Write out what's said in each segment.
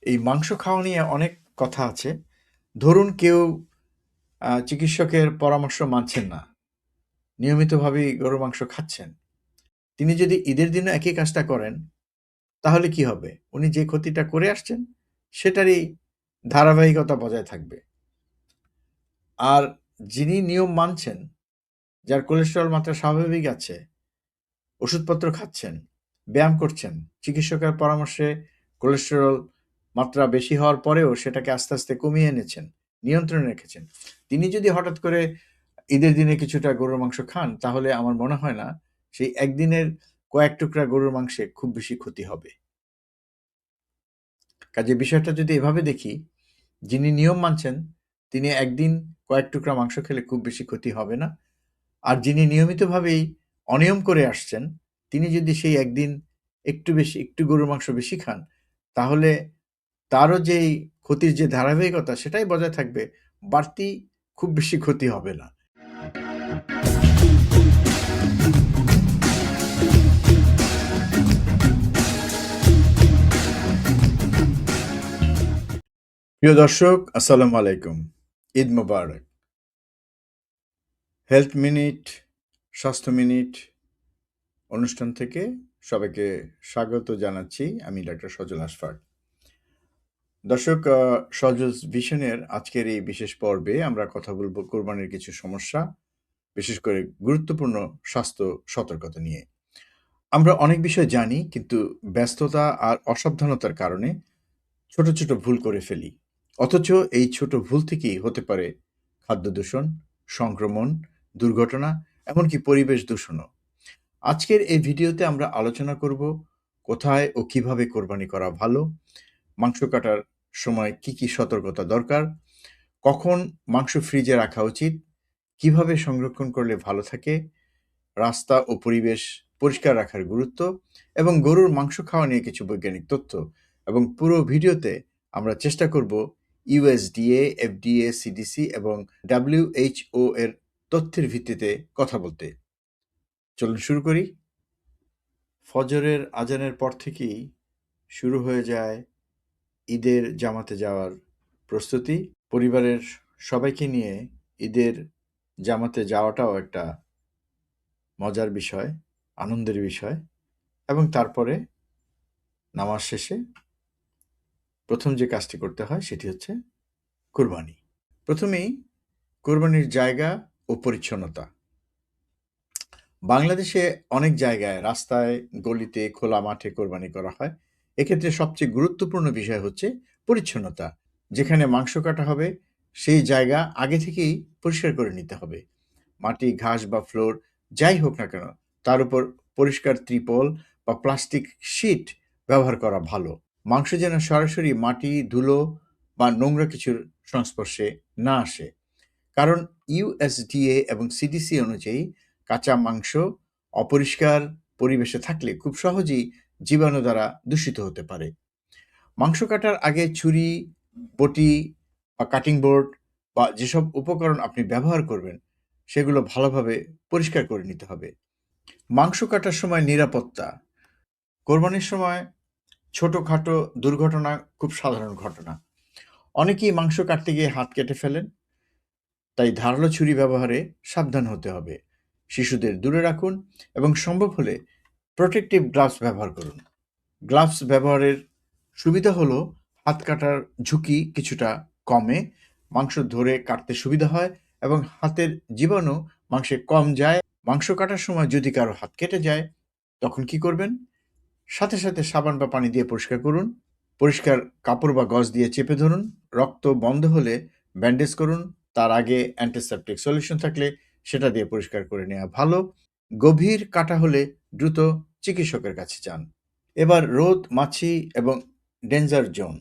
এই মাংস খাওয়া নিয়ে অনেক কথা আছে। ধরুন কেউ চিকিৎসকের পরামর্শ মানছেন না। নিয়মিতভাবেই গরুর মাংস খাচ্ছেন। তিনি যদি ঈদের দিনও একই কাজটা করেন, তাহলে কি হবে? উনি যে ক্ষতিটা করে আসছেন, সেটারই ধারাবাহিকতা বজায় থাকবে। আর যিনি নিয়ম মানছেন, যার কোলেস্টেরল মাত্রা স্বাভাবিক আছে, ওষুধপত্র খাচ্ছেন, ব্যায়াম করছেন, চিকিৎসকের পরামর্শে কোলেস্টেরল মাত্রা বেশি হওয়ার পরেও সেটাকে আস্তে, আস্তে কমিয়ে এনেছেন, নিয়ন্ত্রণে রেখেছেন। তিনি যদি হঠাৎ করে ঈদের দিনে কিছুটা গরুর মাংস খান, তাহলে আমার মনে হয় না সেই একদিনের কয়েক টুকরা গরুর মাংসে খুব বেশি ক্ষতি হবে। কাজেই বিষয়টা যদি এভাবে দেখি, যিনি নিয়ম মানছেন, তিনি একদিন কয়েক টুকরা মাংস খেলে খুব বেশি ক্ষতি হবে না। আর যিনি নিয়মিতভাবেই অনিয়ম করে আসছেন, তিনি যদি সেই একদিন একটু গরুর মাংস বেশি খান, তাহলে তারও যেই ক্ষতির যে ধারাবাহিকতা সেটাই বজায় থাকবে। বাড়তি খুব বেশি ক্ষতি হবে না। প্রিয় দর্শক, আসসালামু আলাইকুম। ঈদ মোবারক। হেলথ মিনিট, স্বাস্থ্য মিনিট অনুষ্ঠান থেকে সবাইকে স্বাগত জানাচ্ছি। আমি ডাক্তার সজল আশফাক। দর্শক, সজলস ভিশনের আজকের এই বিশেষ পর্বে আমরা কথা বলব কোরবানির কিছু সমস্যা, বিশেষ করে গুরুত্বপূর্ণ স্বাস্থ্য সতর্কতা নিয়ে। আমরা অনেক বিষয় জানি, কিন্তু ব্যস্ততা আর অসাবধানতার কারণে ছোট, ছোট ভুল করে ফেলি। অথচ এই ছোট ভুল থেকেই হতে পারে খাদ্য দূষণ, সংক্রমণ, দুর্ঘটনা, এমনকি পরিবেশ দূষণও। আজকের এই ভিডিওতে আমরা আলোচনা করব কোথায় ও কিভাবে কোরবানি করা ভালো, মাংস কাটার সময় কি, কি সতর্কতা দরকার, কখন মাংস ফ্রিজে রাখা উচিত, কিভাবে সংরক্ষণ করলে ভালো থাকে, রাস্তা ও পরিবেশ পরিষ্কার রাখার গুরুত্ব এবং গরুর মাংস খাওয়া নিয়ে কিছু বৈজ্ঞানিক তথ্য। এবং পুরো ভিডিওতে আমরা চেষ্টা করব ইউএসডিএ, এফডিএ, সিডিসি এবং WHO এর তথ্যের ভিত্তিতে কথা বলতে। চলুন শুরু করি। ফজরের আজানের পর থেকেই শুরু হয়ে যায় ঈদের জামাতে যাওয়ার প্রস্তুতি। পরিবারের সবাইকে নিয়ে ঈদের জামাতে যাওয়াটাও একটা মজার বিষয়, আনন্দের বিষয়। এবং তারপরে নামাজ শেষে প্রথম যে কাজটি করতে হয় সেটি হচ্ছে কুরবানি। প্রথমেই কুরবানির জায়গা ও পরিচ্ছন্নতা। বাংলাদেশে অনেক জায়গায় রাস্তায়, গলিতে, খোলা মাঠে কোরবানি করা হয়। এক্ষেত্রে সবচেয়ে গুরুত্বপূর্ণ বিষয় হচ্ছে পরিচ্ছন্নতা। যেখানে মাংস কাটা হবে সেই জায়গা আগে থেকেই পরিষ্কার করে নিতে হবে। মাটি, ঘাস বা ফ্লোর যাই হোক না কেন, তার উপর পরিষ্কার ত্রিপল বা প্লাস্টিক শীট ব্যবহার করা ভালো। মাংস যেন সরাসরি মাটি, ধুলো বা নোংরা কিছুর সংস্পর্শে না আসে। কারণ ইউএসডিএ এবং সিডিসি অনুযায়ী কাঁচা মাংস অপরিষ্কার পরিবেশে থাকলে খুব সহজেই জীবাণু দ্বারা দূষিত হতে পারে। মাংস কাটার আগে ছুরি, বটি বা কাটিং বোর্ড বা যেসব উপকরণ আপনি ব্যবহার করবেন, সেগুলো ভালোভাবে পরিষ্কার করে নিতে হবে। মাংস কাটার সময় নিরাপত্তা। কোরবানির সময় ছোটখাটো দুর্ঘটনা খুব সাধারণ ঘটনা। অনেকেই মাংস কাটতে গিয়ে হাত কেটে ফেলেন, তাই ধারালো ছুরি ব্যবহারে সাবধান হতে হবে। শিশুদের দূরে রাখুন এবং সম্ভব হলে প্রোটেক্টিভ গ্লাভস ব্যবহার করুন। গ্লাভস ব্যবহারের সুবিধা হলো হাত কাটার ঝুঁকি কিছুটা কমে, মাংস ধরে কাটতে সুবিধা হয় এবং হাতের জীবাণু মাংসে কম যায়। মাংস কাটার সময় যদি কারো হাত কেটে যায়, তখন কি করবেন? সাথে, সাথে সাবান বা পানি দিয়ে পরিষ্কার করুন। পরিষ্কার কাপড় বা গজ দিয়ে চেপে ধরুন। রক্ত বন্ধ হলে ব্যান্ডেজ করুন। তার আগে অ্যান্টিসেপটিক সলিউশন থাকলে সেটা দিয়ে পরিষ্কার করে নেওয়া ভালো। গভীর কাটা হলে দ্রুত চিকিৎসকের কাছে যান। এবার রোদ, মাছি এবং ডেঞ্জার জোন।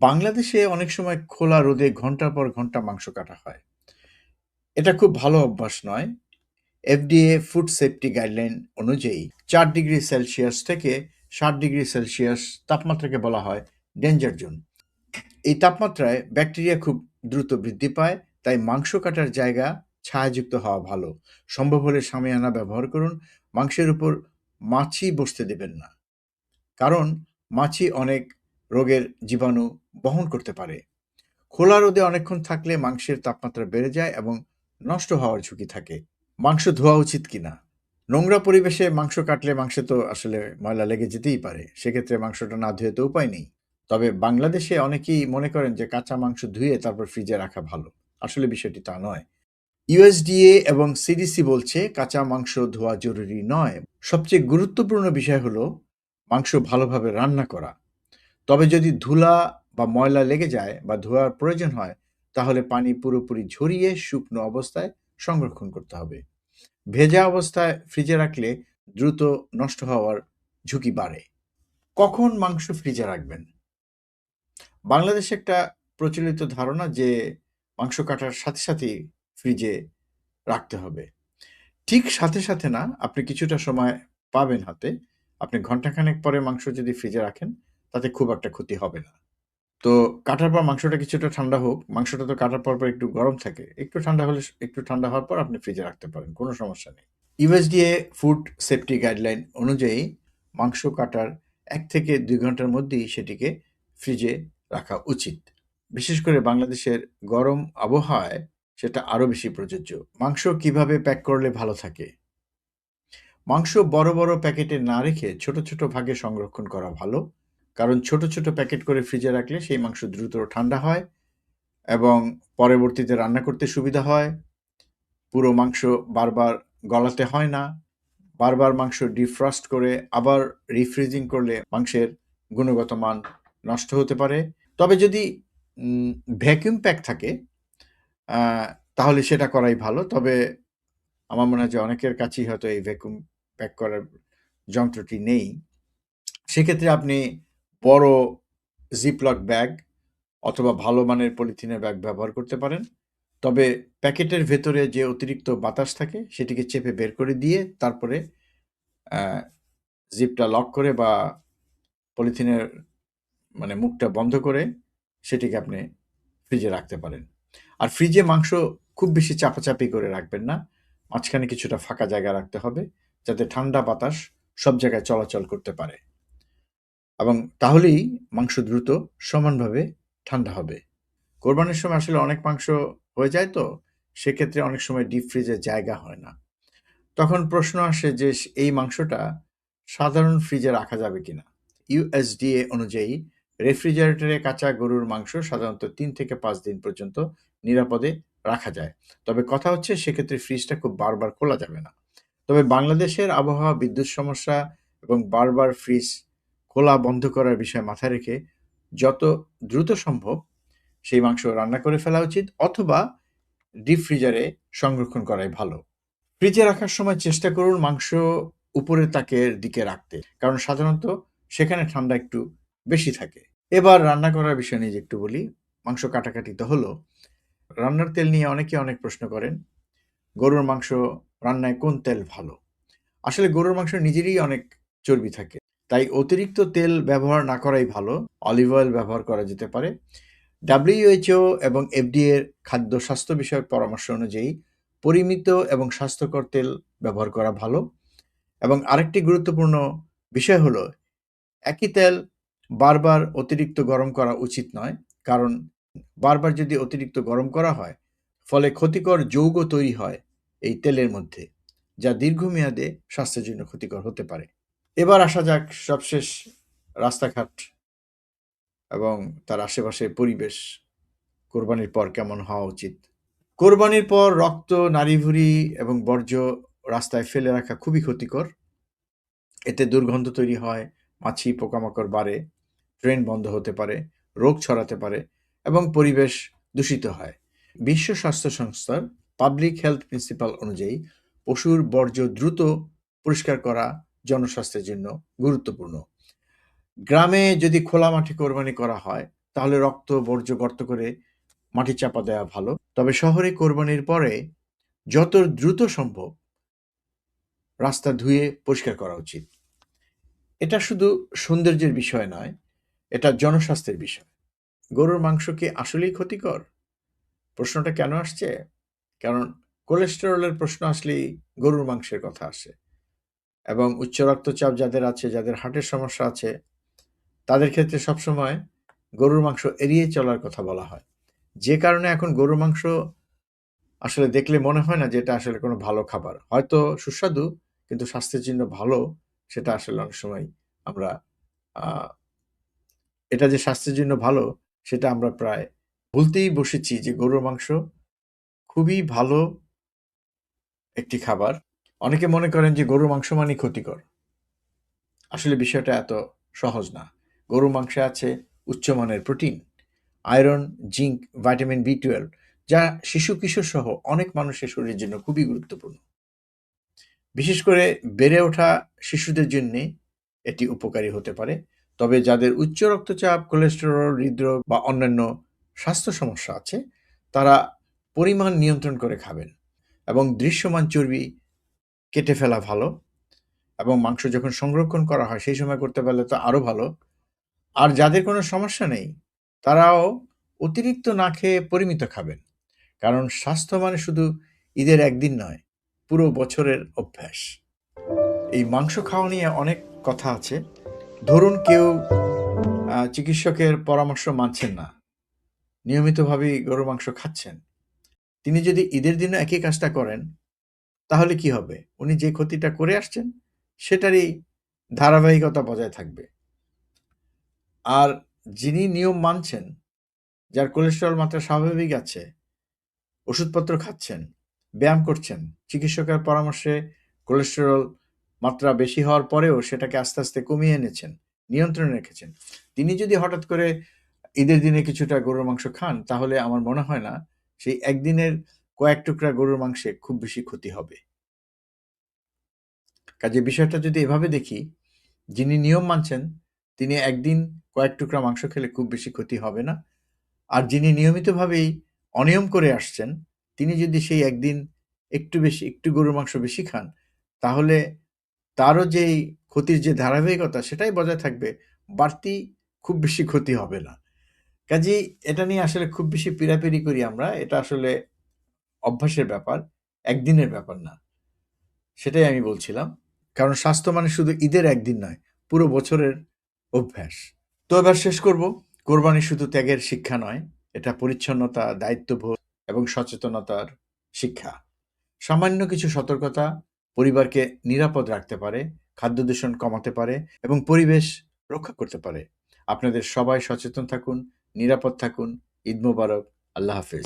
বাংলাদেশে অনেক সময় খোলা রোদে ঘন্টার পর ঘন্টা মাংস কাটা হয়। এটা খুব ভালো অভ্যাস নয়। এফডিএ ফুড সেফটি গাইডলাইন অনুযায়ী 4 ডিগ্রি সেলসিয়াস থেকে 7 ডিগ্রি সেলসিয়াস তাপমাত্রাকে বলা হয় ডেঞ্জার জোন। এই তাপমাত্রায় ব্যাকটেরিয়া খুব দ্রুত বৃদ্ধি পায়, তাই মাংস কাটার জায়গা ছায়াযুক্ত হওয়া ভালো। সম্ভব হলে শামিয়ানা ব্যবহার করুন। মাংসের উপর মাছি বসতে দেবেন না, কারণ মাছি অনেক রোগের জীবাণু বহন করতে পারে। খোলা রোদে অনেকক্ষণ থাকলে মাংসের তাপমাত্রা বেড়ে যায় এবং নষ্ট হওয়ার ঝুঁকি থাকে। মাংস ধোয়া উচিত কিনা? নোংরা পরিবেশে মাংস কাটলে মাংসে তো আসলে ময়লা লেগে যেতেই পারে। সেক্ষেত্রে মাংসটা না ধুয়ে তো উপায় নেই। তবে বাংলাদেশে অনেকেই মনে করেন যে কাঁচা মাংস ধুয়ে তারপর ফ্রিজে রাখা ভালো। আসলে বিষয়টি তা নয়। ইউএসডিএ এবং সিডিসি বলছে কাঁচা মাংস ধোয়া জরুরি নয়। সবচেয়ে গুরুত্বপূর্ণ বিষয় হলো মাংস ভালোভাবে রান্না করা। তবে যদি ধুলা বা ময়লা লেগে যায় বা ধোয়ার প্রয়োজন হয়, তাহলে পানি পুরোপুরি ঝরিয়ে শুকনো অবস্থায় সংরক্ষণ করতে হবে। ভেজা অবস্থায় ফ্রিজে রাখলে দ্রুত নষ্ট হওয়ার ঝুঁকি বাড়ে। কখন মাংস ফ্রিজে রাখবেন? বাংলাদেশে একটা প্রচলিত ধারণা যে মাংস কাটার সাথে সাথেই ফ্রিজে রাখতে হবে। ঠিক সাথে সাথে না, আপনি কিছুটা সময় পাবেন হাতে। আপনি ঘন্টাখানেক পরে মাংস যদি ফ্রিজে রাখেন, তাতে খুব একটা ক্ষতি হবে না। তো কাটার পর মাংসটা কিছুটা ঠান্ডা হোক। মাংসটা তো কাটার পর একটু গরম থাকে। একটু ঠান্ডা হলে একটু ঠান্ডা হওয়ার পর আপনি ফ্রিজে রাখতে পারেন। কোনো সমস্যা নেই। ইউএসডিএ ফুড সেফটি গাইডলাইন অনুযায়ী মাংস কাটার ১ থেকে ২ ঘন্টার মধ্যেই সেটিকে ফ্রিজে রাখা উচিত। বিশেষ করে বাংলাদেশের গরম আবহাওয়ায় সেটা আরো বেশি প্রযোজ্য। মাংস কিভাবে প্যাক করলে ভালো থাকে? মাংস বড় বড় প্যাকেটে না রেখে ছোট ছোট ভাগে সংরক্ষণ করা ভালো। কারণ ছোট ছোট প্যাকেট করে ফ্রিজে রাখলে সেই মাংস দ্রুত ঠান্ডা হয় এবং পরবর্তীতে রান্না করতে সুবিধা হয়। পুরো মাংস বারবার গলাতে হয় না। বারবার মাংস ডিফ্রস্ট করে আবার রিফ্রিজিং করলে মাংসের গুণগত মান নষ্ট হতে পারে। তবে যদি ভ্যাকুয়াম প্যাক থাকে আ তাহলে সেটা করাই ভালো। তবে আমার মনে হয় যে অনেকের কাছেই হয়তো এই ভ্যাকুয়াম প্যাক করার যন্ত্রটি নেই। সেক্ষেত্রে আপনি বড় জিপলক ব্যাগ অথবা ভালো মানের পলিথিনের ব্যাগ ব্যবহার করতে পারেন। তবে প্যাকেটের ভেতরে যে অতিরিক্ত বাতাস থাকে সেটিকে চেপে বের করে দিয়ে তারপরে আ জিপটা লক করে বা পলিথিনের মুখটা বন্ধ করে সেটিকে আপনি ফ্রিজে রাখতে পারেন। আর ফ্রিজে মাংস খুব বেশি চাপাচাপি করে রাখবেন না। মাঝখানে কিছুটা ফাঁকা জায়গা রাখতে হবে যাতে ঠান্ডা বাতাস সব জায়গায় চলাচল করতে পারে এবং তাহলেই মাংস দ্রুত সমানভাবে ঠান্ডা হবে। কোরবানির সময় আসলে অনেক মাংস হয়ে যায় তো, সেক্ষেত্রে অনেক সময় ডিপ ফ্রিজে জায়গা হয় না। তখন প্রশ্ন আসে যে এই মাংসটা সাধারণ ফ্রিজে রাখা যাবে কিনা? ইউএসডিএ অনুযায়ী রেফ্রিজারেটরে কাঁচা গরুর মাংস সাধারণত ৩ থেকে ৫ দিন পর্যন্ত নিরাপদে রাখা যায়। তবে কথা হচ্ছে সেক্ষেত্রে ফ্রিজটা খুব বারবার খোলা যাবে না। তবে বাংলাদেশের আবহাওয়া, বিদ্যুৎ সমস্যা এবং বারবার ফ্রিজ খোলা বন্ধ করার বিষয় মাথায় রেখে যত দ্রুত সম্ভব সেই মাংস রান্না করে ফেলা উচিত অথবা ডিপ ফ্রিজারে সংরক্ষণ করাই ভালো। ফ্রিজে রাখার সময় চেষ্টা করুন মাংস উপরের তাকের দিকে রাখতে। কারণ সাধারণত সেখানে ঠান্ডা একটু বেশি থাকে। এবার রান্না করার বিষয় নিয়ে একটু বলি। মাংস কাটাকাটি তো হলো। রান্নার তেল নিয়ে অনেকে অনেক প্রশ্ন করেন। গরুর মাংস রান্নায় কোন তেল ভালো? আসলে গরুর মাংস নিজেরই অনেক চর্বি থাকে। তাই অতিরিক্ত তেল ব্যবহার না করাই ভালো। অলিভ অয়েল ব্যবহার করা যেতে পারে। WHO এবং FDA এর খাদ্য স্বাস্থ্য বিষয়ক পরামর্শ অনুযায়ী পরিমিত এবং স্বাস্থ্যকর তেল ব্যবহার করা ভালো এবং আরেকটি গুরুত্বপূর্ণ বিষয় হলো একই তেল বারবার অতিরিক্ত গরম করা উচিত নয়। কারণ বারবার যদি অতিরিক্ত গরম করা হয়, ফলে ক্ষতিকর যৌগ তৈরি হয় এই তেলের মধ্যে, যা দীর্ঘমেয়াদে স্বাস্থ্যের জন্য ক্ষতিকর হতে পারে। এবার আসা যাক সবশেষ রাস্তাঘাট এবং তার আশেপাশের পরিবেশ কোরবানির পর কেমন হওয়া উচিত। কোরবানির পর রক্ত, নাড়িভুড়ি এবং বর্জ্য রাস্তায় ফেলে রাখা খুবই ক্ষতিকর। এতে দুর্গন্ধ তৈরি হয়, মাছি, পোকামাকড় বাড়ে, ড্রেন বন্ধ হতে পারে, রোগ ছড়াতে পারে এবং পরিবেশ দূষিত হয়। বিশ্ব স্বাস্থ্য সংস্থার পাবলিক হেলথ প্রিন্সিপাল অনুযায়ী পশুর বর্জ্য দ্রুত পরিষ্কার করা জনস্বাস্থ্যের জন্য গুরুত্বপূর্ণ। গ্রামে যদি খোলা মাঠে কোরবানি করা হয়, তাহলে রক্ত, বর্জ্য গর্ত করে মাটি চাপা দেওয়া ভালো। তবে শহরে কোরবানির পরে যত দ্রুত সম্ভব রাস্তা ধুয়ে পরিষ্কার করা উচিত। এটা শুধু সৌন্দর্যের বিষয় নয়, এটা জনস্বাস্থ্যের বিষয়। গরুর মাংস কি আসলেই ক্ষতিকর? প্রশ্নটা কেন আসছে? কারণ কোলেস্টেরলের প্রশ্ন আসলেই গরুর মাংসের কথা আসে এবং উচ্চ রক্তচাপ যাদের আছে, যাদের হার্টের সমস্যা আছে, তাদের ক্ষেত্রে সবসময় গরুর মাংস এড়িয়ে চলার কথা বলা হয়। যে কারণে এখন গরুর মাংস আসলে দেখলে মনে হয় না যে এটা আসলে কোনো ভালো খাবার। হয়তো সুস্বাদু কিন্তু স্বাস্থ্যের জন্য ভালো সেটা আসলে অনেক সময় আমরা আ এটা যে স্বাস্থ্যের জন্য ভালো সেটা আমরা প্রায় ভুলতেই বসেছি যে গরুর মাংস খুবই ভালো একটি খাবার। অনেকে মনে করেন যে গরুর মাংস মানেই ক্ষতিকর। আসলে বিষয়টা এত সহজ না। গরুর মাংসে আছে উচ্চমানের protein, iron, zinc, vitamin B12 যা শিশু-কিশোর সহ অনেক মানুষের শরীরের জন্য খুবই গুরুত্বপূর্ণ। বিশেষ করে বেড়ে ওঠা শিশুদের জন্যে এটি উপকারী হতে পারে। তবে যাদের উচ্চ রক্তচাপ, কোলেস্টেরল, হৃদরোগ বা অন্যান্য স্বাস্থ্য সমস্যা আছে, তারা পরিমাণ নিয়ন্ত্রণ করে খাবেন এবং দৃশ্যমান চর্বি কেটে ফেলা ভালো এবং মাংস যখন সংরক্ষণ করা হয় সেই সময় করতে পারলে তো আরো ভালো। আর যাদের কোনো সমস্যা নেই, তারাও অতিরিক্ত না খেয়ে পরিমিত খাবেন। কারণ স্বাস্থ্য মানে শুধু ঈদের একদিন নয়, পুরো বছরের অভ্যাস। এই মাংস খাওয়া নিয়ে অনেক কথা আছে। ধরুন কেউ চিকিৎসকের পরামর্শ মানছেন না, নিয়মিতভাবেই গরুর মাংস খাচ্ছেন। তিনি যদি ঈদের দিনও একই কাজটা করেন, তাহলে কি হবে? উনি যে ক্ষতিটা করে আসছেন, সেটারই ধারাবাহিকতা বজায় থাকবে। আর যিনি নিয়ম মানছেন, যার কোলেস্টেরল মাত্রা স্বাভাবিক আছে, ওষুধপত্র খাচ্ছেন, ব্যায়াম করছেন, চিকিৎসকের পরামর্শে কোলেস্টেরল মাত্রা বেশি হওয়ার পরেও সেটাকে আস্তে, আস্তে কমিয়ে এনেছেন, নিয়ন্ত্রণে রেখেছেন। তিনি যদি হঠাৎ করে ঈদের দিনে কিছুটা গরুর মাংস খান, তাহলে আমার মনে হয় না সেই একদিনের কয়েক টুকরা গরুর মাংসে খুব বেশি ক্ষতি হবে। কাজেই বিষয়টা যদি এভাবে দেখি, যিনি নিয়ম মানছেন, তিনি একদিন কয়েক টুকরা মাংস খেলে খুব বেশি ক্ষতি হবে না। আর যিনি নিয়মিতভাবেই অনিয়ম করে আসছেন, তিনি যদি সেই একদিন একটু গরুর মাংস বেশি খান, তাহলে তারও যেই ক্ষতির যে ধারাবাহিকতা সেটাই বজায় থাকবে। বাড়তি খুব বেশি ক্ষতি হবে না। কাজেই এটা নিয়ে আসলে খুব বেশি পীড়াপীড়ি করি আমরা। এটা আসলে অভ্যাসের ব্যাপার, একদিনের ব্যাপার না। সেটাই আমি বলছিলাম। কারণ স্বাস্থ্য মানে শুধু ঈদের একদিন নয়, পুরো বছরের অভ্যাস। তো এবার শেষ করব। কোরবানি শুধু ত্যাগের শিক্ষা নয়, এটা পরিচ্ছন্নতা, দায়িত্ববোধ এবং সচেতনতার শিক্ষা। সামান্য কিছু সতর্কতা পরিবারকে নিরাপদ রাখতে পারে, খাদ্য দূষণ কমাতে পারে এবং পরিবেশ রক্ষা করতে পারে। আপনাদের সবাই সচেতন থাকুন, নিরাপদ থাকুন। ঈদ মোবারক। আল্লাহ হাফেজ।